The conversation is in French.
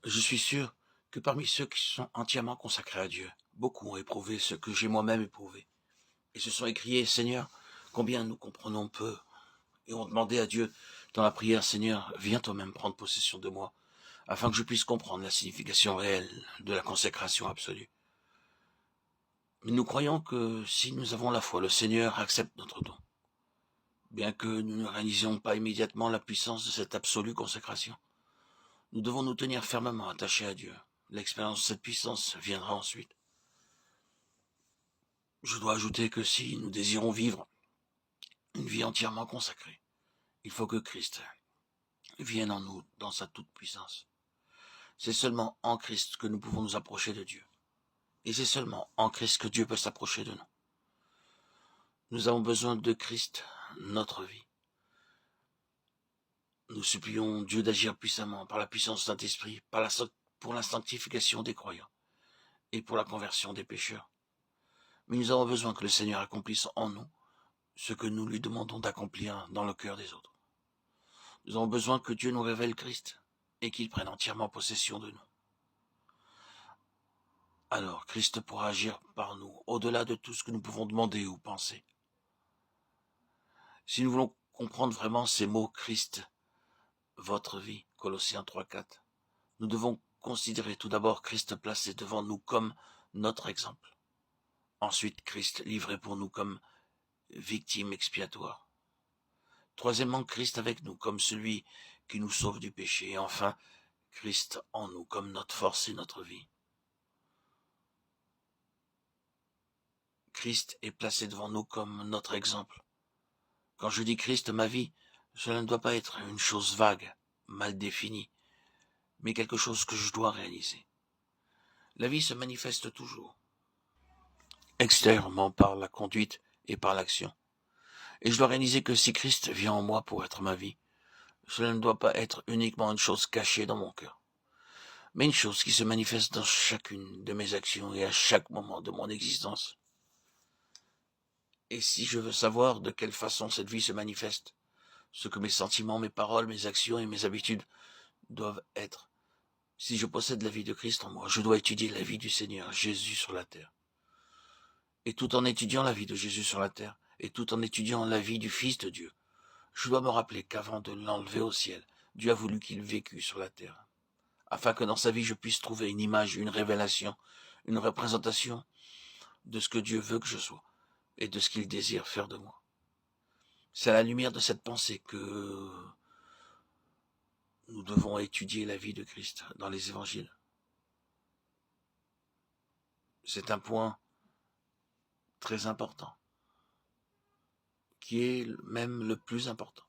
Je suis sûr que parmi ceux qui sont entièrement consacrés à Dieu, beaucoup ont éprouvé ce que j'ai moi-même éprouvé, et se sont écriés, Seigneur, combien nous comprenons peu, et ont demandé à Dieu dans la prière, Seigneur, viens toi-même prendre possession de moi, afin que je puisse comprendre la signification réelle de la consécration absolue. Mais nous croyons que si nous avons la foi, le Seigneur accepte notre don, bien que nous ne réalisions pas immédiatement la puissance de cette absolue consécration. Nous devons nous tenir fermement attachés à Dieu. L'expérience de cette puissance viendra ensuite. Je dois ajouter que si nous désirons vivre une vie entièrement consacrée, il faut que Christ vienne en nous dans sa toute-puissance. C'est seulement en Christ que nous pouvons nous approcher de Dieu. Et c'est seulement en Christ que Dieu peut s'approcher de nous. Nous avons besoin de Christ, notre vie. Nous supplions Dieu d'agir puissamment par la puissance du Saint-Esprit, pour la sanctification des croyants et pour la conversion des pécheurs. Mais nous avons besoin que le Seigneur accomplisse en nous ce que nous lui demandons d'accomplir dans le cœur des autres. Nous avons besoin que Dieu nous révèle Christ et qu'il prenne entièrement possession de nous. Alors Christ pourra agir par nous, au-delà de tout ce que nous pouvons demander ou penser. Si nous voulons comprendre vraiment ces mots Christ, votre vie, Colossiens 3:4, nous devons considérer tout d'abord Christ placé devant nous comme notre exemple. Ensuite, Christ livré pour nous comme victime expiatoire. Troisièmement, Christ avec nous comme celui qui nous sauve du péché. Et enfin, Christ en nous comme notre force et notre vie. Christ est placé devant nous comme notre exemple. Quand je dis Christ, ma vie, cela ne doit pas être une chose vague, mal définie, mais quelque chose que je dois réaliser. La vie se manifeste toujours, extérieurement par la conduite et par l'action. Et je dois réaliser que si Christ vient en moi pour être ma vie, cela ne doit pas être uniquement une chose cachée dans mon cœur, mais une chose qui se manifeste dans chacune de mes actions et à chaque moment de mon existence. Et si je veux savoir de quelle façon cette vie se manifeste, ce que mes sentiments, mes paroles, mes actions et mes habitudes doivent être, si je possède la vie de Christ en moi, je dois étudier la vie du Seigneur Jésus sur la terre. Et tout en étudiant la vie de Jésus sur la terre, et tout en étudiant la vie du Fils de Dieu, je dois me rappeler qu'avant de l'enlever au ciel, Dieu a voulu qu'il vécût sur la terre, afin que dans sa vie je puisse trouver une image, une révélation, une représentation de ce que Dieu veut que je sois, et de ce qu'il désire faire de moi. C'est à la lumière de cette pensée que nous devons étudier la vie de Christ dans les évangiles. C'est un point très important, qui est même le plus important.